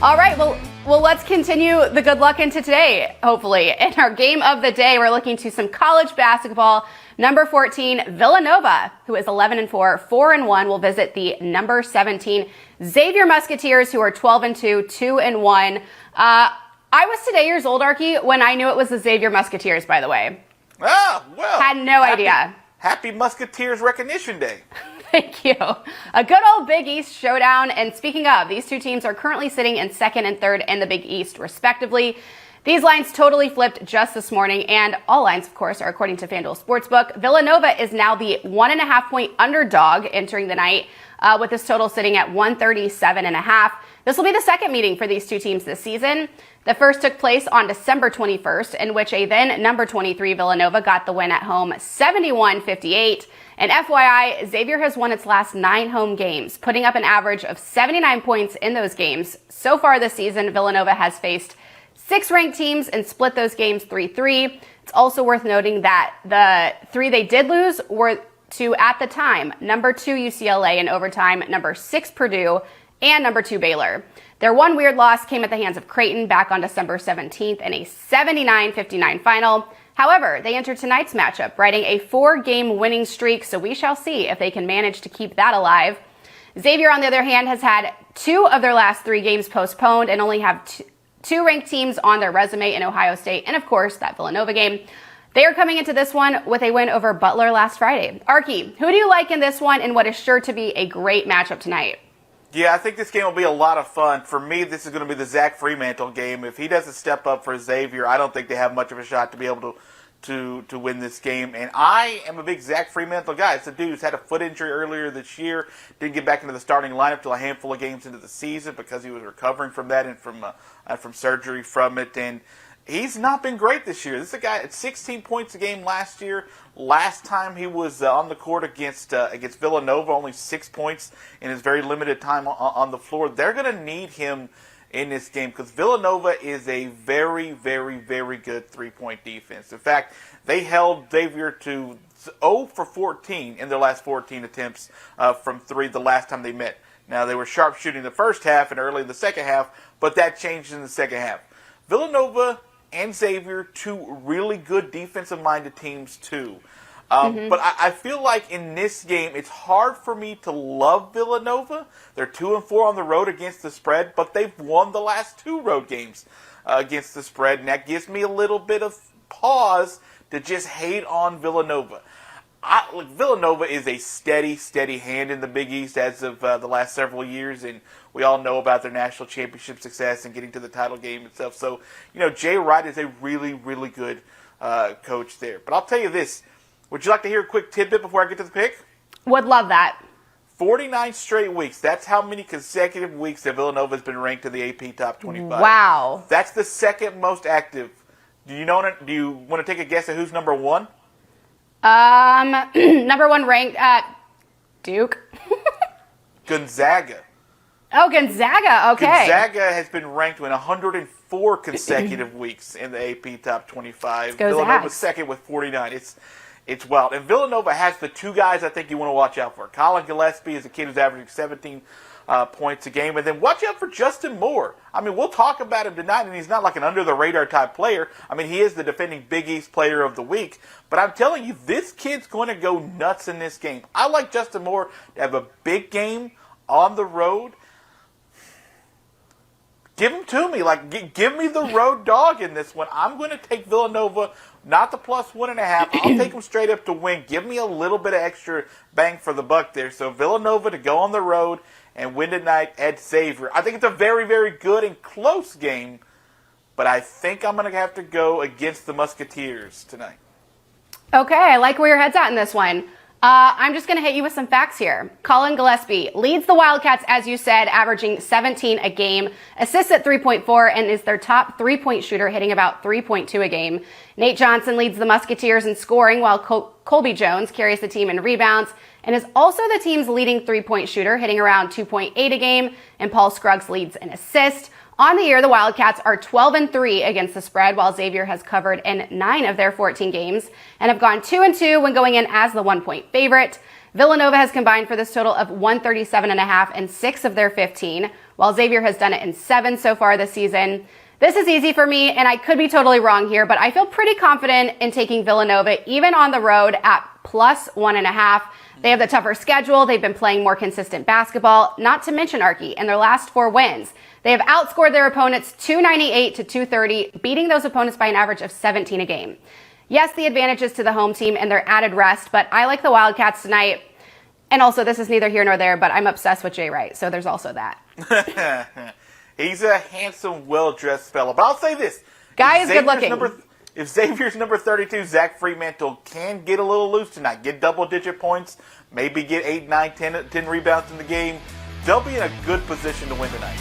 All right, well, let's continue the good luck into today, hopefully. In our game of the day, we're looking to some college basketball. Number 14, Villanova, who is 11-4, 4-1, will visit the number 17 Xavier Musketeers, who are 12-2, 2-1. I was today years old, Arky, when I knew it was the Xavier Musketeers, by the way. Oh, well. Had no idea. Happy Musketeers Recognition Day. Thank you. A good old Big East showdown. And speaking of, these two teams are currently sitting in second and third in the Big East, respectively. These lines totally flipped just this morning, and all lines, of course, are according to FanDuel Sportsbook. Villanova is now the 1.5-point underdog entering the night, with this total sitting at 137.5. This will be the second meeting for these two teams this season. The first took place on December 21st, in which a then number 23 Villanova got the win at home 71-58. And FYI, Xavier has won its last 9 home games, putting up an average of 79 points in those games. So far this season, Villanova has faced 6 ranked teams and split those games 3-3. It's also worth noting that the 3 they did lose were to, at the time, number 2 UCLA in overtime, number 6 Purdue, and number 2 Baylor. Their one weird loss came at the hands of Creighton back on December 17th in a 79-59 final. However, they enter tonight's matchup, riding a 4-game winning streak, so we shall see if they can manage to keep that alive. Xavier, on the other hand, has had 2 of their last 3 games postponed and only have 2 ranked teams on their resume in Ohio State and, of course, that Villanova game. They are coming into this one with a win over Butler last Friday. Arky, who do you like in this one and what is sure to be a great matchup tonight? Yeah, I think this game will be a lot of fun. For me, this is going to be the Zach Fremantle game. If he doesn't step up for Xavier, I don't think they have much of a shot to be able to win this game. And I am a big Zach Fremantle guy. It's a dude who's had a foot injury earlier this year, didn't get back into the starting lineup till a handful of games into the season because he was recovering from that and from surgery from it. And he's not been great this year. This is a guy at 16 points a game last year. Last time he was on the court against Villanova, only 6 points in his very limited time on the floor. They're going to need him in this game because Villanova is a very, very, very good three-point defense. In fact, they held Xavier to 0 for 14 in their last 14 attempts from 3 the last time they met. Now, they were sharp shooting the first half and early in the second half, but that changed in the second half. Villanova and Xavier, 2 really good defensive-minded teams, too. But I feel like in this game, it's hard for me to love Villanova. They're 2-4 on the road against the spread, but they've won the last 2 road games against the spread, and that gives me a little bit of pause to just hate on Villanova. Villanova is a steady hand in the Big East as of the last several years, and we all know about their national championship success and getting to the title game itself. So, Jay Wright is a really, really good coach there. But I'll tell you this. Would you like to hear a quick tidbit before I get to the pick? Would love that. 49 straight weeks. That's how many consecutive weeks that Villanova has been ranked in the AP Top 25. Wow. That's the second most active. Do you want to take a guess at who's number 1? Number 1 ranked at Duke. Gonzaga. Oh, Gonzaga. Okay. Gonzaga has been ranked in 104 consecutive weeks in the AP Top 25. Villanova's second with 49. It's wild. And Villanova has the 2 guys I think you want to watch out for. Colin Gillespie is a kid who's averaging 17 points a game. And then watch out for Justin Moore. I mean, we'll talk about him tonight, and he's not like an under-the-radar type player. I mean, he is the defending Big East Player of the Week. But I'm telling you, this kid's going to go nuts in this game. I like Justin Moore to have a big game on the road. Give him to me. Give me the road dog in this one. I'm going to take Villanova, not the plus 1.5. I'll take them straight up to win. Give me a little bit of extra bang for the buck there. So Villanova to go on the road and win tonight at Xavier. I think it's a very, very good and close game, but I think I'm going to have to go against the Musketeers tonight. Okay, I like where your head's at in this one. I'm just going to hit you with some facts here. Colin Gillespie leads the Wildcats, as you said, averaging 17 a game, assists at 3.4, and is their top 3-point shooter, hitting about 3.2 a game. Nate Johnson leads the Musketeers in scoring, while Colby Jones carries the team in rebounds, and is also the team's leading 3-point shooter, hitting around 2.8 a game, and Paul Scruggs leads in assist. On the year, the Wildcats are 12-3 against the spread, while Xavier has covered in 9 of their 14 games and have gone 2-2 when going in as the 1-point favorite. Villanova has combined for this total of 137.5 in 6 of their 15, while Xavier has done it in 7 so far this season. This is easy for me, and I could be totally wrong here, but I feel pretty confident in taking Villanova, even on the road, at plus 1.5. They have the tougher schedule. They've been playing more consistent basketball, not to mention Archie, in their last 4 wins. They have outscored their opponents 298 to 230, beating those opponents by an average of 17 a game. Yes, the advantage is to the home team and their added rest, but I like the Wildcats tonight. And also, this is neither here nor there, but I'm obsessed with Jay Wright, so there's also that. He's a handsome, well-dressed fella. But I'll say this. Guy is good looking. If Xavier's number 32, Zach Fremantle, can get a little loose tonight, get double-digit points, maybe get 8, 9, 10 rebounds in the game, they'll be in a good position to win tonight.